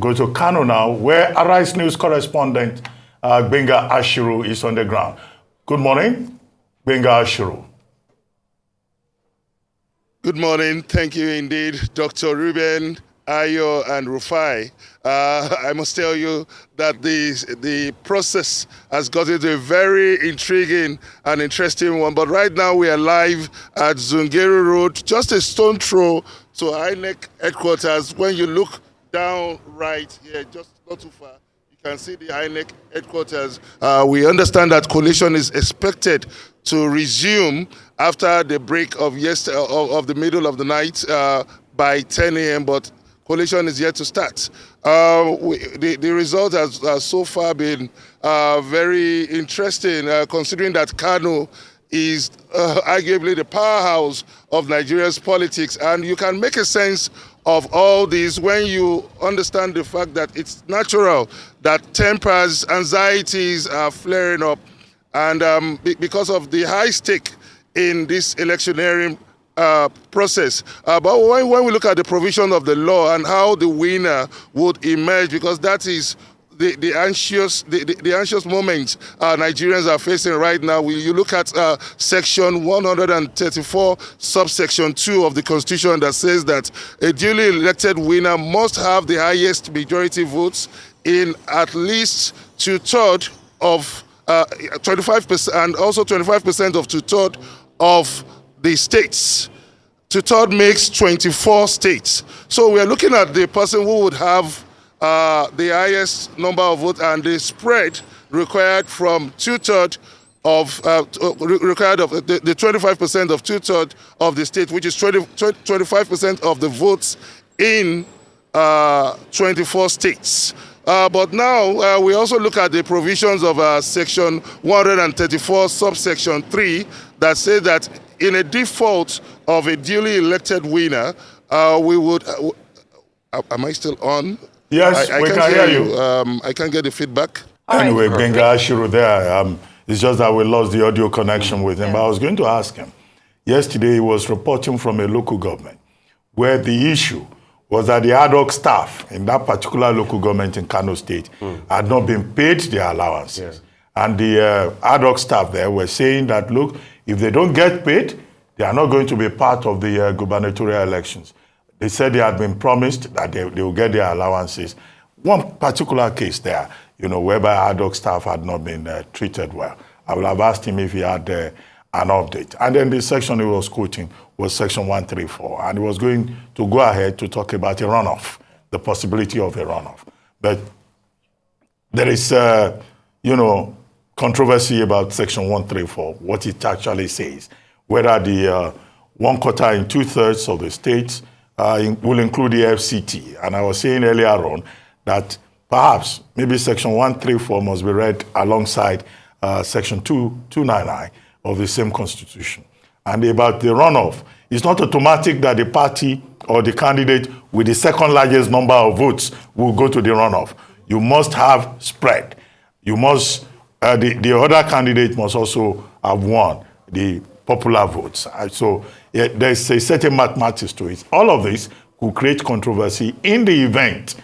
go to Kano now, where Arise News correspondent Benga Ashiru is on the ground. Good morning, Benga Ashiru. Good morning. Thank you indeed, Dr. Ruben, Ayo, and Rufai. I must tell you that the process has gotten to a very intriguing and interesting one. But right now we are live at Zungeru Road, just a stone throw to INEC headquarters. When you look down right here, just not too far, you can see the INEC headquarters. We understand that collation is expected to resume after the break of the middle of the night by 10 a.m., but collation is yet to start. The result has so far been very interesting, considering that Kano is arguably the powerhouse of Nigeria's politics, and you can make a sense of all this when you understand the fact that it's natural that tempers, anxieties are flaring up, and because of the high stake in this electioneering process. But when we look at the provision of the law and how the winner would emerge, because that is the anxious moments Nigerians are facing right now. You look at section 134, subsection 2 of the Constitution that says that a duly elected winner must have the highest majority votes in at least 2/3 of 25%, and also 25% of 2/3 of the states. 2/3 makes 24 states. So we are looking at the person who would have the highest number of votes, and the spread required from 2/3 of required of the 25% of 2/3 of the state, which is 25% of the votes in 24 states. But now we also look at the provisions of section 134, subsection 3, that say that in a default of a duly elected winner, we would. Am I still on? Yes, we can hear you. I can't get the feedback. Anyway, Benga Ashiru there. It's just that we lost the audio connection with him. But I was going to ask him. Yesterday, he was reporting from a local government where the issue was that the ad hoc staff in that particular local government in Kano State had not been paid their allowances. Yes. And the ad hoc staff there were saying that, look, if they don't get paid, they are not going to be part of the gubernatorial elections. They said they had been promised that they will get their allowances. One particular case there, whereby ad hoc staff had not been treated well. I would have asked him if he had an update. And then the section he was quoting was section 134. And he was going to go ahead to talk about a runoff, the possibility of a runoff. But there is, controversy about section 134, what it actually says, whether the 1/4 and 2/3 of the states will include the FCT. And I was saying earlier on that perhaps maybe section 134 must be read alongside section 299 of the same constitution. And about the runoff, it's not automatic that the party or the candidate with the second largest number of votes will go to the runoff. You must have spread. You must, the other candidate must also have won the popular votes. So there's a certain mathematics to it. All of this could create controversy in the event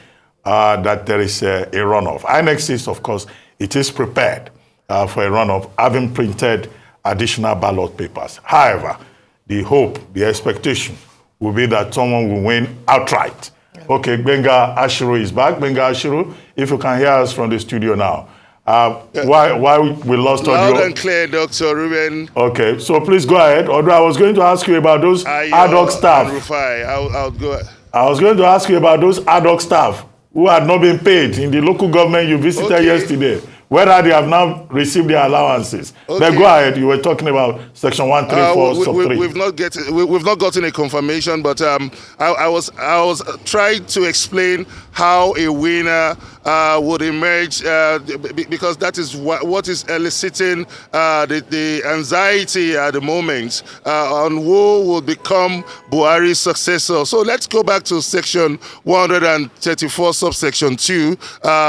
that there is a runoff. INEC says, of course, it is prepared for a runoff, having printed additional ballot papers. However, the hope, the expectation will be that someone will win outright. Yeah. Okay, Benga Ashiru is back. Benga Ashiru, if you can hear us from the studio now. Why we lost audio? Loud and clear, Dr. Ruben. Okay, so please go ahead. Although I was going to ask you about those ad hoc staff. I'll go ahead. I was going to ask you about those ad hoc staff who had not been paid in the local government you visited yesterday. Whether they have now received their allowances. Okay. Then go ahead. You were talking about section 134, sub 3. We've not gotten a confirmation, but I was trying to explain how a winner would emerge, because that is what is eliciting the anxiety at the moment on who will become Buhari's successor. So let's go back to section 134, subsection 2,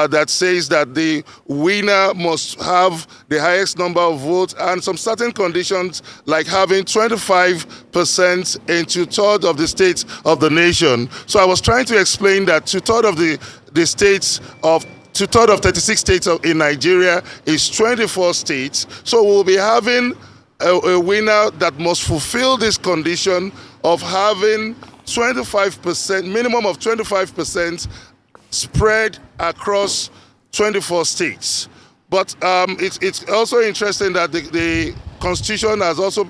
that says that the winner must have the highest number of votes and some certain conditions, like having 25% in 2/3 of the states of the nation. So I was trying to explain that 2/3 of the the states of two-thirds of 36 states in Nigeria is 24 states. So we'll be having a winner that must fulfill this condition of having 25%, minimum of 25% spread across 24 states. But it's also interesting that the Constitution has also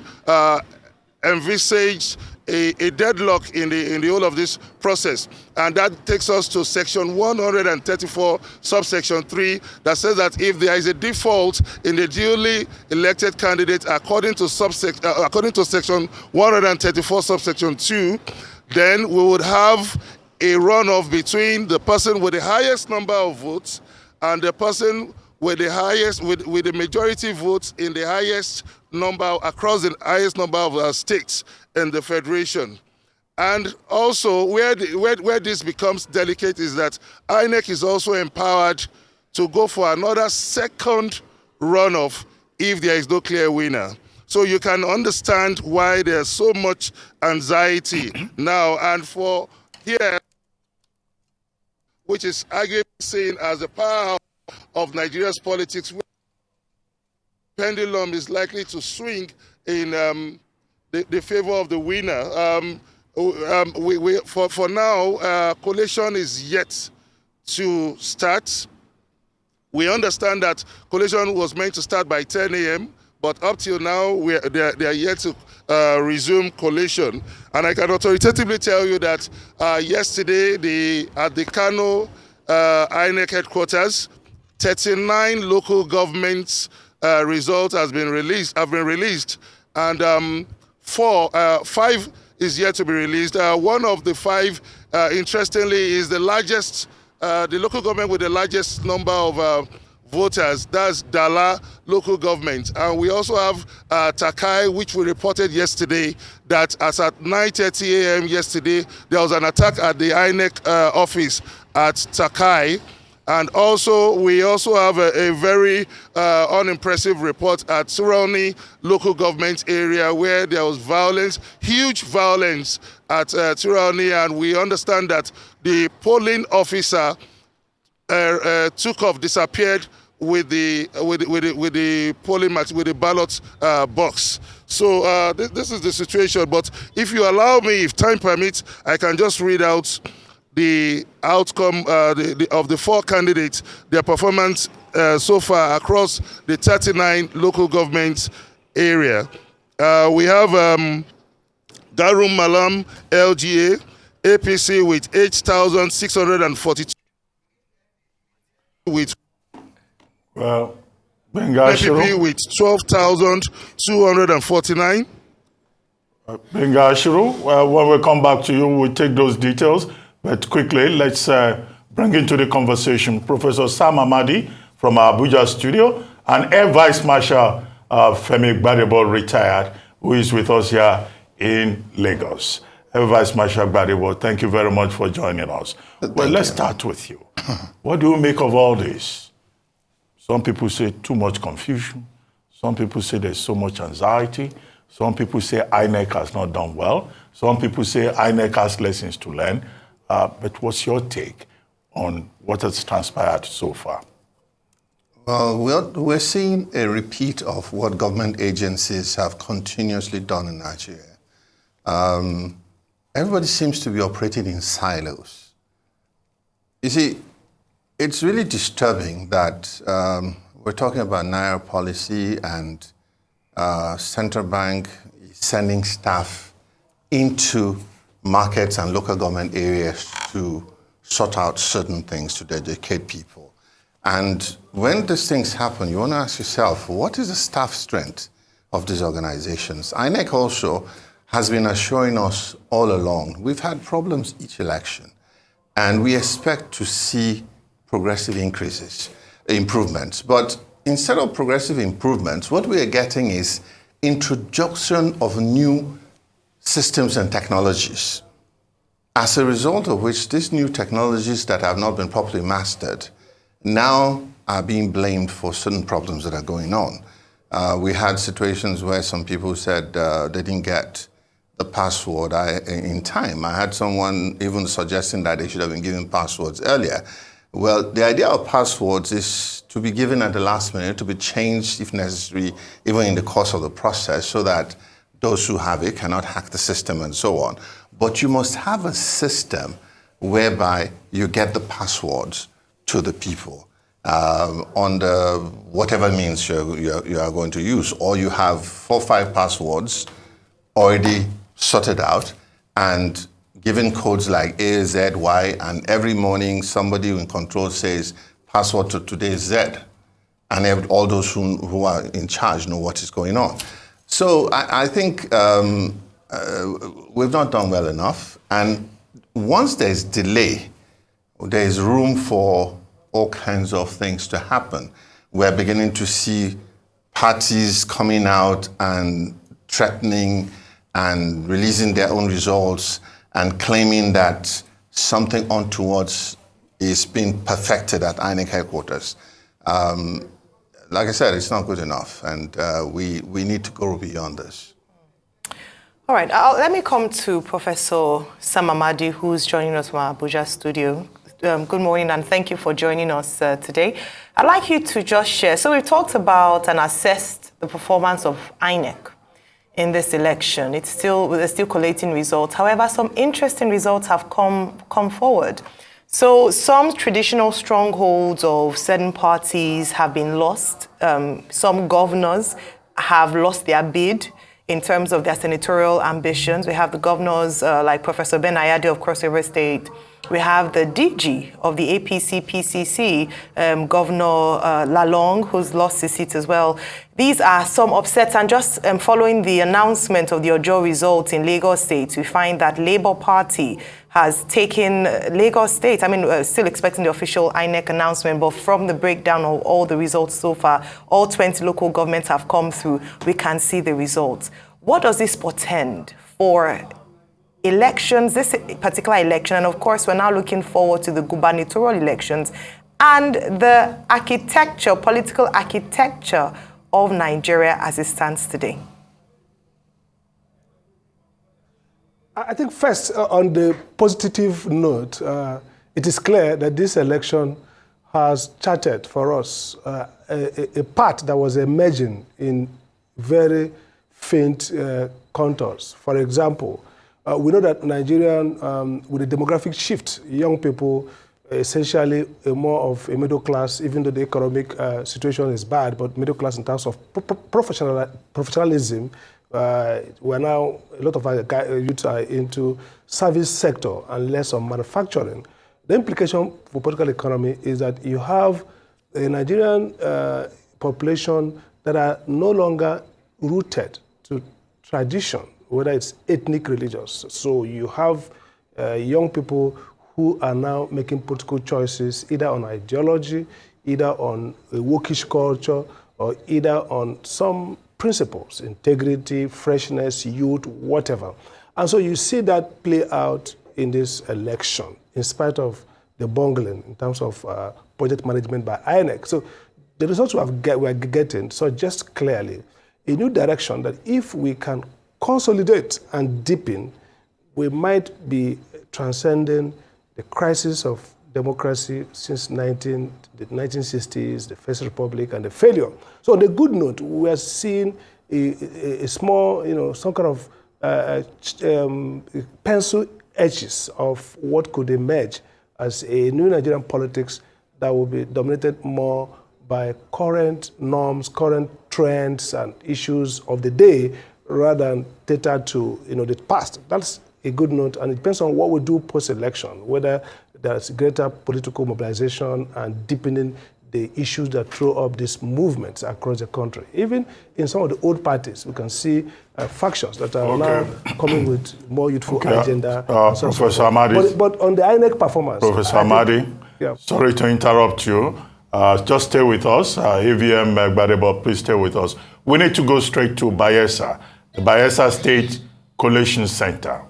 envisaged a deadlock in the whole of this process, and that takes us to section 134 subsection 3 that says that if there is a default in the duly elected candidate according to section 134 subsection 2, then we would have a runoff between the person with the highest number of votes and the person with the highest with the majority votes in the highest number across the highest number of states in the federation. And also where this becomes delicate is that INEC is also empowered to go for another second runoff if there is no clear winner. So you can understand why there's so much anxiety now. And for here, which is arguably seen as the powerhouse of Nigeria's politics, pendulum is likely to swing in the favor of the winner. For now, collation is yet to start. We understand that collation was meant to start by 10 a.m., but up till now, they are yet to resume collation. And I can authoritatively tell you that yesterday, at the Kano INEC headquarters, 39 local governments results have been released, and 5 is yet to be released. One of the 5, interestingly, is the largest, the local government with the largest number of voters. That's Dala local government. And we also have Takai, which we reported yesterday that as at 9:30 a.m. yesterday, there was an attack at the INEC office at Takai. And also, we also have a very unimpressive report at Surrounding local government area where there was violence, huge violence at Surrounding, and we understand that the polling officer disappeared with the polling match, with the ballot box. So this is the situation. But if you allow me, if time permits, I can just read out the outcome of the 4 candidates, their performance so far across the 39 local government area. We have Garum Malam LGA, APC with 8,642 with PPP with 12,249. Benga Ashiru, when we come back to you, we'll take those details. But quickly, let's bring into the conversation Professor Sam Amadi from our Abuja studio and Air Vice Marshal Femi Gbadebo, retired, who is with us here in Lagos. Air Vice Marshal Gbadebo, thank you very much for joining us. Well, let's start with you. What do you make of all this? Some people say too much confusion. Some people say there's so much anxiety. Some people say INEC has not done well. Some people say INEC has lessons to learn. But what's your take on what has transpired so far? Well, we're seeing a repeat of what government agencies have continuously done in Nigeria. Everybody seems to be operating in silos. You see, it's really disturbing that we're talking about Naira policy and central bank is sending staff into markets and local government areas to sort out certain things, to educate people. And when these things happen, you want to ask yourself, what is the staff strength of these organizations? INEC also has been assuring us all along, we've had problems each election, and we expect to see progressive improvements. But instead of progressive improvements, what we are getting is introduction of new systems and technologies, as a result of which these new technologies that have not been properly mastered now are being blamed for certain problems that are going on. We had situations where some people said they didn't get the password in time. I had someone even suggesting that they should have been given passwords earlier. Well, the idea of passwords is to be given at the last minute, to be changed if necessary, even in the course of the process, so that those who have it cannot hack the system and so on. But you must have a system whereby you get the passwords to the people on the whatever means you are going to use, or you have 4 or 5 passwords already sorted out and given codes like A, Z, Y, and every morning somebody in control says password to today's Z, and all those who are in charge know what is going on. So I think we've not done well enough, and once there's delay, there's room for all kinds of things to happen. We're beginning to see parties coming out and threatening and releasing their own results and claiming that something untoward is being perfected at INEC headquarters. Like I said, it's not good enough, and we need to go beyond this. All right, let me come to Professor Sam Amadi, who's joining us from our Abuja studio. Good morning, and thank you for joining us today. I'd like you to just share. So we've talked about and assessed the performance of INEC in this election. They're still collating results. However, some interesting results have come forward. So some traditional strongholds of certain parties have been lost. Some governors have lost their bid in terms of their senatorial ambitions. We have the governors like Professor Ben Ayade of Cross River State. We have the DG of the APC-PCC, Governor Lalong, who's lost his seat as well. These are some upsets, and just following the announcement of the Ojo results in Lagos State, we find that Labour Party has taken Lagos State. I mean, we're still expecting the official INEC announcement, but from the breakdown of all the results so far, all 20 local governments have come through. We can see the results. What does this portend for elections, this particular election? And of course, we're now looking forward to the gubernatorial elections and the architecture, political architecture of Nigeria as it stands today. I think first, on the positive note, it is clear that this election has charted for us a path that was emerging in very faint contours. For example, we know that Nigerian, with the demographic shift, young people, essentially more of a middle class, even though the economic situation is bad, but middle class in terms of professionalism, we're now, a lot of our youth are into service sector and less on manufacturing. The implication for political economy is that you have a Nigerian population that are no longer rooted to tradition, whether it's ethnic, religious. So you have young people who are now making political choices either on ideology, either on a wokish culture, or either on some principles, integrity, freshness, youth, whatever. And so you see that play out in this election, in spite of the bungling in terms of project management by INEC. So the results we're getting suggest clearly a new direction that if we can consolidate and deepen, we might be transcending the crisis of democracy since the 1960s, the First Republic, and the failure. So on the good note, we are seeing a small, some kind of pencil edges of what could emerge as a new Nigerian politics that will be dominated more by current norms, current trends, and issues of the day, rather than catered to the past. That's a good note, and it depends on what we do post-election, whether there's greater political mobilization and deepening the issues that throw up these movements across the country. Even in some of the old parties, we can see factions that are now coming with more youthful agenda. Professor Amadi. But on the INEC performance. Professor Amadi, sorry to interrupt you. Just stay with us. AVM Gbadebo, please stay with us. We need to go straight to Bayelsa, the Bayelsa State Collation Center.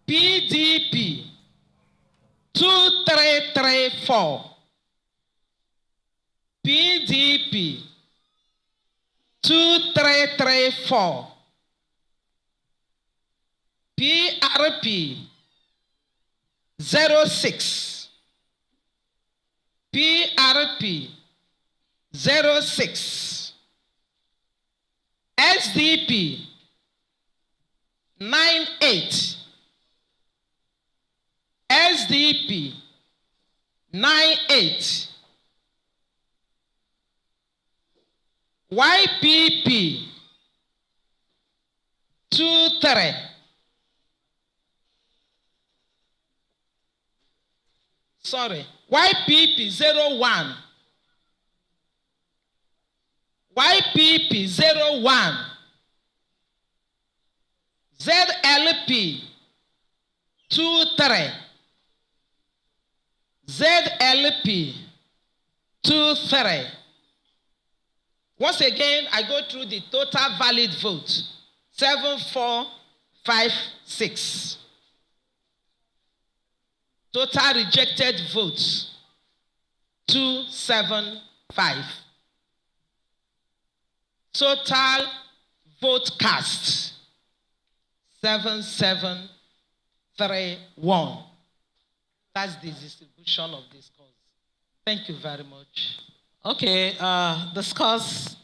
PDP 2334. PDP 2334. PRP 06. PRP 06, SDP 98, SDP 98, YPP 23, YPP 01, YPP 01, ZLP 23, ZLP 23. Once again, I go through the total valid vote, 7456. Total rejected votes, 275. Total vote cast, 7731. That's the distribution of the scores. Thank you very much. Okay, the scores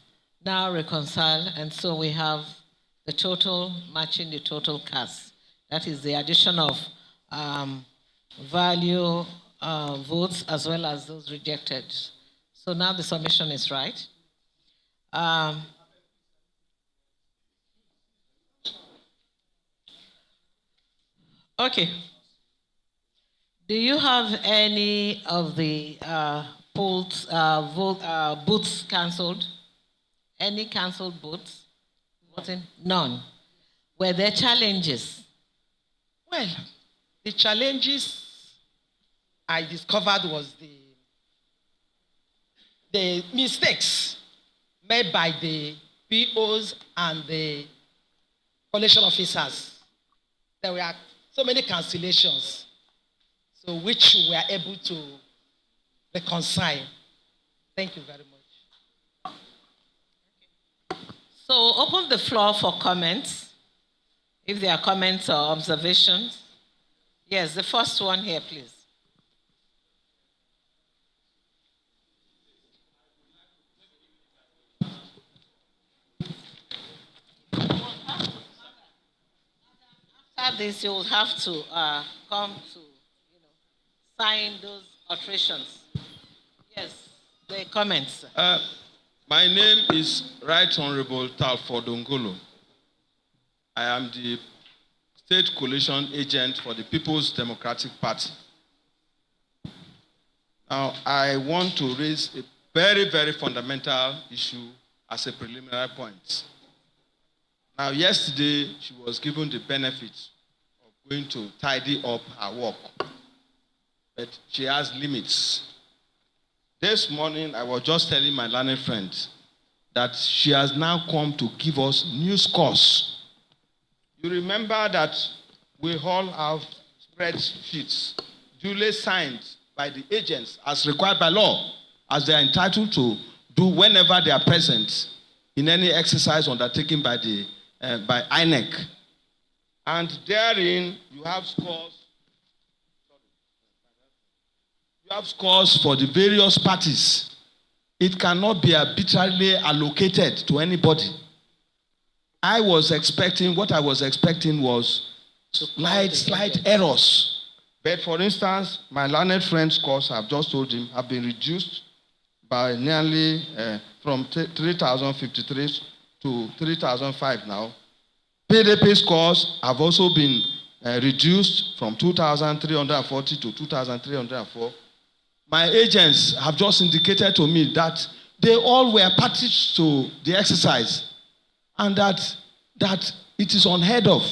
now reconcile, and so we have the total matching the total cast. That is the addition of value votes as well as those rejected. So now the summation is right. Okay. Do you have any of the polls, booths cancelled? Any cancelled booths? None. Were there challenges? Well, the challenges I discovered was the mistakes made by the POs and the collation officers. There were so many cancellations, so which we were able to reconcile. Thank you very much. So open the floor for comments, if there are comments or observations. Yes, the first one here, please. After this, you will have to come to, sign those alterations. Yes, the comments. My name is Right Honorable Talford Ongolo. I am the State Coalition Agent for the People's Democratic Party. Now, I want to raise a very, very fundamental issue as a preliminary point. Now, yesterday, she was given the benefit of going to tidy up her work, but she has limits. This morning, I was just telling my learned friend that she has now come to give us new scores. You remember that we all have spreadsheets duly signed by the agents as required by law, as they are entitled to do whenever they are present in any exercise undertaken by INEC. And therein, you have scores. You have scores for the various parties. It cannot be arbitrarily allocated to anybody. What I was expecting was slight errors. But for instance, my learned friend's scores, I've just told him, have been reduced by nearly from 3,053 to 3,005 now. PDP scores have also been reduced from 2,340 to 2,304. My agents have just indicated to me that they all were parties to the exercise, and that it is unheard of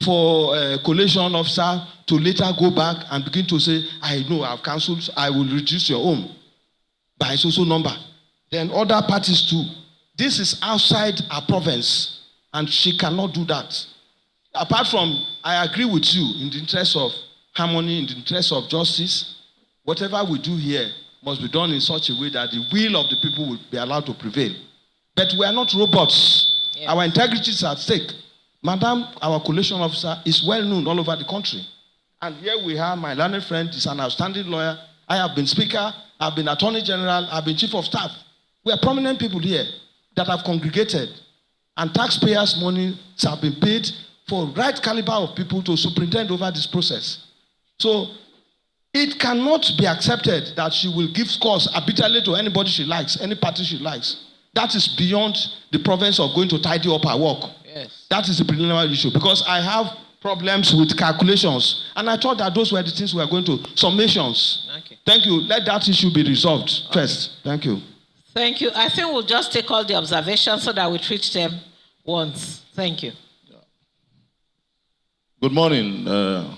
for a collation officer to later go back and begin to say, I know I've cancelled, I will reduce your own by so number. Then other parties too. This is outside our province, and she cannot do that. Apart from, I agree with you in the interest of harmony, in the interest of justice. Whatever we do here must be done in such a way that the will of the people will be allowed to prevail. But we are not robots. Yes. Our integrity is at stake. Madam, our collation officer, is well known all over the country. And here we have my learned friend, is an outstanding lawyer, I have been Speaker, I've been Attorney General, I've been Chief of Staff. We are prominent people here that have congregated, and taxpayers' money have been paid for right caliber of people to superintend over this process. So it cannot be accepted that she will give scores arbitrarily to anybody she likes, any party she likes. That is beyond the province of going to tidy up her work. Yes. That is the preliminary issue, because I have problems with calculations, and I thought that those were the things we were going to, summations. Okay. Thank you. Let that issue be resolved first. Thank you. Thank you. I think we'll just take all the observations so that we treat them once. Thank you. Good morning, everybody.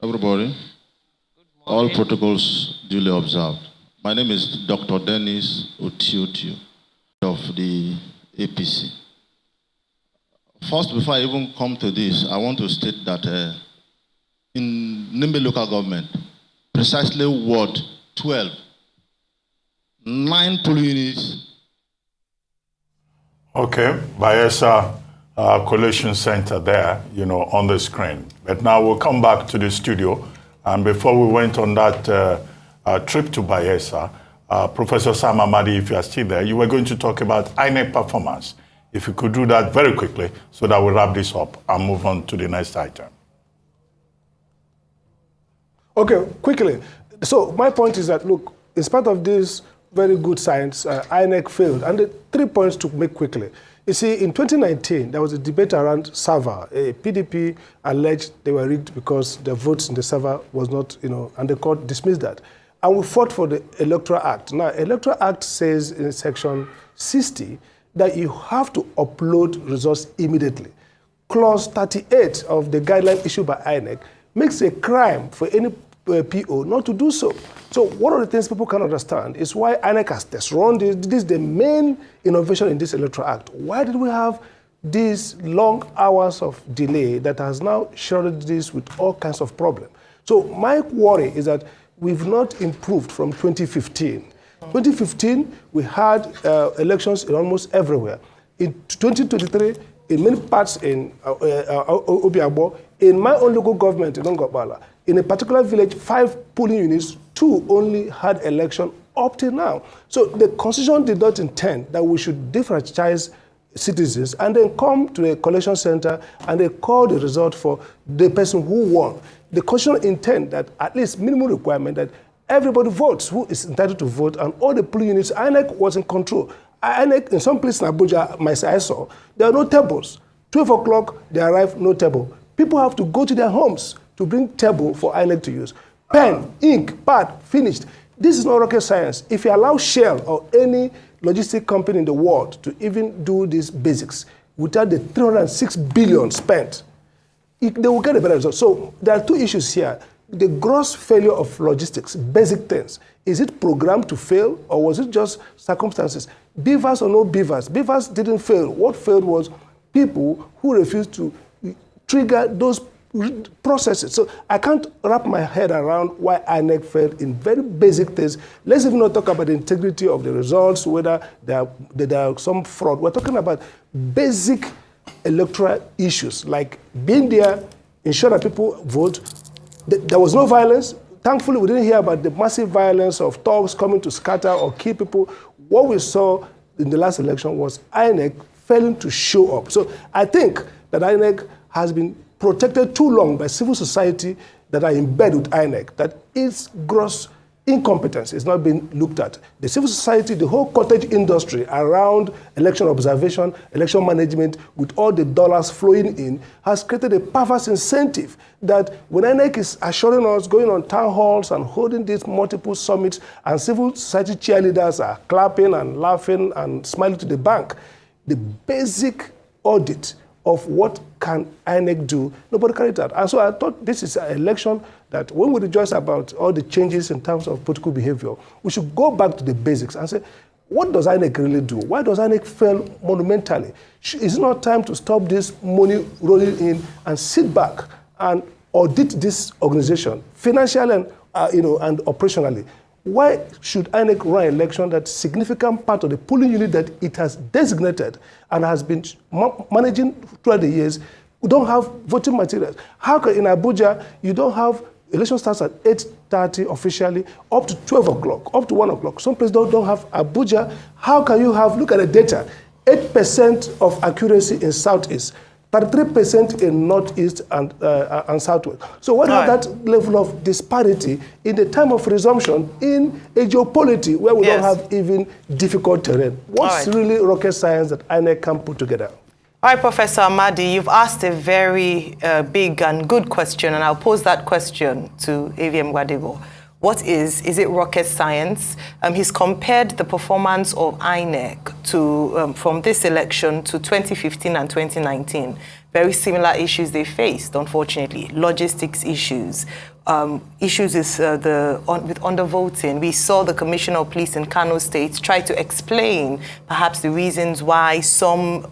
Good morning. All protocols duly observed. My name is Dr. Dennis Otiotiu of the APC. First, before I even come to this, I want to state that in Nimbe local government, precisely Ward 12, 9 polling units. Okay, Bayelsa Collation Center there, on the screen. But now we'll come back to the studio. And before we went on that trip to Bayelsa, Professor Sam Amadi, if you are still there, you were going to talk about INEC performance. If you could do that very quickly so that we wrap this up and move on to the next item. Okay, quickly. So my point is that, look, in spite of this very good science, INEC failed. And the 3 points to make quickly. You see, in 2019, there was a debate around server. PDP alleged they were rigged because the votes in the server was not, and the court dismissed that. And we fought for the Electoral Act. Now, Electoral Act says in section 60 that you have to upload results immediately. Clause 38 of the guideline issued by INEC makes a crime for any PO not to do so. So one of the things people can understand is why INEC has test run this. This is the main innovation in this Electoral Act. Why did we have these long hours of delay that has now shrouded this with all kinds of problems? So my worry is that we've not improved from 2015. 2015, we had elections in almost everywhere. In 2023, in many parts in Obiagbo, in my own local government in Ongobala, in a particular village, 5 polling units, 2 only had election up till now. So the Constitution did not intend that we should differentiate citizens and then come to a collection center and they call the result for the person who won. The Constitution intend that at least minimum requirement that everybody votes who is entitled to vote, and all the polling units, INEC was in control. INEC, in some places in Abuja, I saw, there are no tables. 12 o'clock, they arrive, no table. People have to go to their homes to bring table for INEC to use. Pen, ink, pad, finished. This is not rocket science. If you allow Shell or any logistic company in the world to even do these basics, without the 306 billion spent, they will get a better result. So there are 2 issues here. The gross failure of logistics, basic things. Is it programmed to fail, or was it just circumstances? BVAS or no BVAS? BVAS didn't fail. What failed was people who refused to trigger those processes. So I can't wrap my head around why INEC failed in very basic things. Let's even not talk about the integrity of the results, whether there are some fraud. We're talking about basic electoral issues, like being there, ensure that people vote. There was no violence. Thankfully, we didn't hear about the massive violence of thugs coming to scatter or kill people. What we saw in the last election was INEC failing to show up. So I think that INEC has been protected too long by civil society that are in bed with INEC, that its gross incompetence is not being looked at. The civil society, the whole cottage industry around election observation, election management, with all the dollars flowing in, has created a perverse incentive that when INEC is assuring us, going on town halls and holding these multiple summits, and civil society cheerleaders are clapping and laughing and smiling to the bank, the basic audit of what can INEC do, nobody carried out. And so I thought this is an election that when we rejoice about all the changes in terms of political behavior, we should go back to the basics and say, what does INEC really do? Why does INEC fail monumentally? Is it not time to stop this money rolling in and sit back and audit this organization financially and, and operationally? Why should INEC run an election that significant part of the polling unit that it has designated and has been managing throughout the years, we don't have voting materials? How can in Abuja you don't have election starts at 9:30 officially, up to 12 o'clock, up to 1 o'clock. Some places don't have Abuja. How can you have, look at the data, 8% of accuracy in Southeast, 33% in Northeast and Southwest. So what have that level of disparity in the time of resumption in a geopolity where we don't have even difficult terrain? What's really rocket science that INEC can put together? All right, Professor Amadi, you've asked a very big and good question, and I'll pose that question to AVM Gbadebo. What is it rocket science? He's compared the performance of INEC to, from this election to 2015 and 2019. Very similar issues they faced, unfortunately. Logistics issues, issues with undervoting. We saw the Commissioner of Police in Kano State try to explain perhaps the reasons why some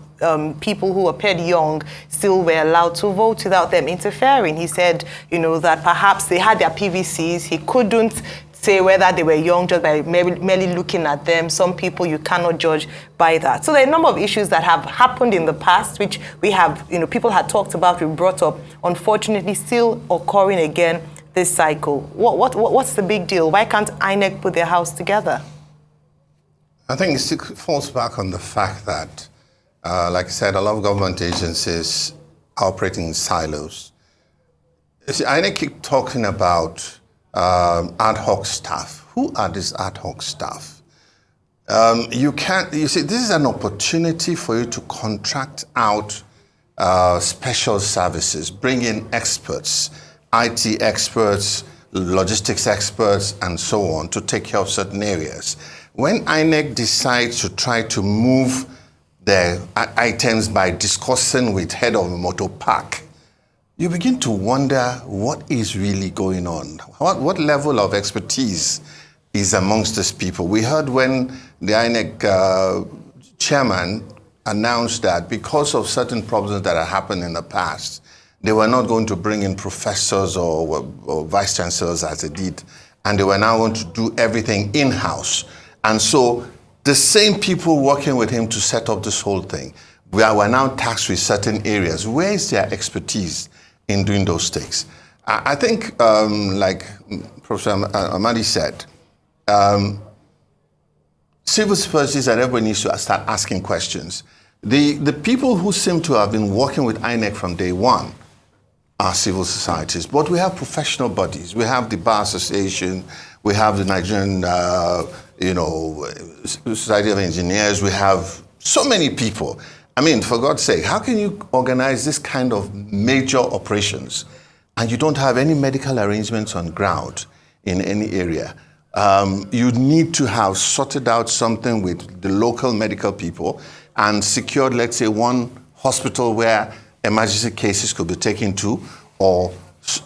people who appeared young still were allowed to vote without them interfering. He said, you know, that perhaps they had their PVCs. He couldn't say whether they were young just by merely looking at them. Some people you cannot judge by that. So there are a number of issues that have happened in the past, which we have, you know, people had talked about, we brought up, unfortunately still occurring again this cycle. What's the big deal? Why can't INEC put their house together? I think it falls back on the fact that like I said, a lot of government agencies are operating in silos. You see, I keep talking about ad hoc staff. Who are these ad hoc staff? You see, this is an opportunity for you to contract out special services, bring in experts, IT experts, logistics experts, and so on to take care of certain areas. When INEC decides to try to move their items by discussing with head of a motor park, you begin to wonder what is really going on. What level of expertise is amongst these people? We heard when the INEC chairman announced that because of certain problems that had happened in the past, they were not going to bring in professors or vice chancellors as they did, and they were now going to do everything in-house. And so the same people working with him to set up this whole thing, we are now tasked with certain areas. Where is their expertise in doing those things? I think, like Professor Amadi said, civil societies and everybody needs to start asking questions. The people who seem to have been working with INEC from day one are civil societies, but we have professional bodies. We have the Bar Association, we have the Nigerian Society of Engineers, we have so many people. I mean, for God's sake, how can you organize this kind of major operations and you don't have any medical arrangements on ground in any area? You need to have sorted out something with the local medical people and secured, let's say, one hospital where emergency cases could be taken to, or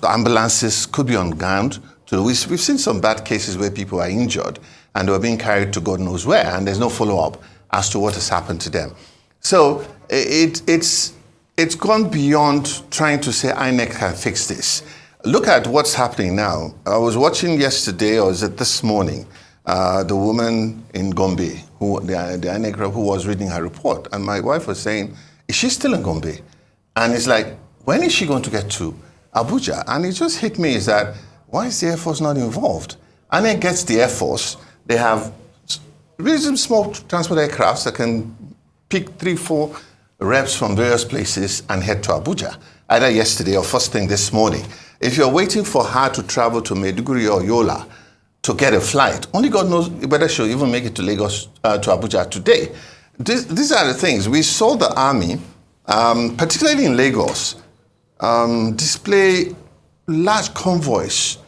ambulances could be on ground. We've seen some bad cases where people are injured and they were being carried to God knows where, and there's no follow-up as to what has happened to them. So it's gone beyond trying to say INEC can fix this. Look at what's happening now. I was watching yesterday, or is it this morning, the woman in Gombe, the INEC rep who was reading her report, and my wife was saying, is she still in Gombe? And it's like, when is she going to get to Abuja? And it just hit me is that, why is the Air Force not involved? INEC gets the Air Force. They have really small transport aircrafts that can pick 3-4 reps from various places and head to Abuja, either yesterday or first thing this morning. If you're waiting for her to travel to Maiduguri or Yola to get a flight, only God knows whether she'll even make it to Lagos, to Abuja today. These are the things. We saw the Army, particularly in Lagos, display large convoys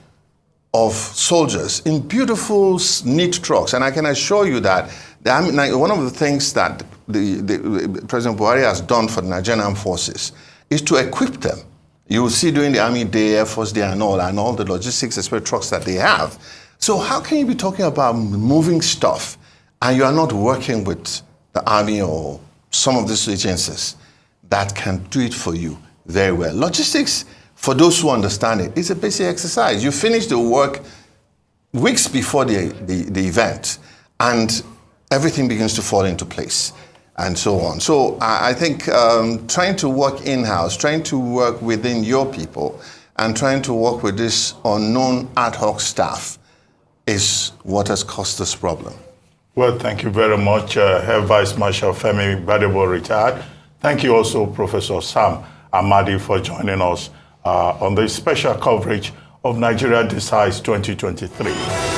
of soldiers in beautiful, neat trucks. And I can assure you that one of the things that the President Buhari has done for the Nigerian Armed Forces is to equip them. You will see during the Army Day, Air Force Day and all the logistics expert trucks that they have. So how can you be talking about moving stuff and you are not working with the Army or some of these agencies that can do it for you very well? Logistics, for those who understand it, is a basic exercise. You finish the work weeks before the event, and everything begins to fall into place, and so on. So I think trying to work in-house, trying to work within your people, and trying to work with this unknown ad hoc staff is what has caused this problem. Well, thank you very much, Air Vice Marshal Femi Gbadebo, retired. Thank you also, Professor Sam Amadi, for joining us on this special coverage of Nigeria Decides 2023.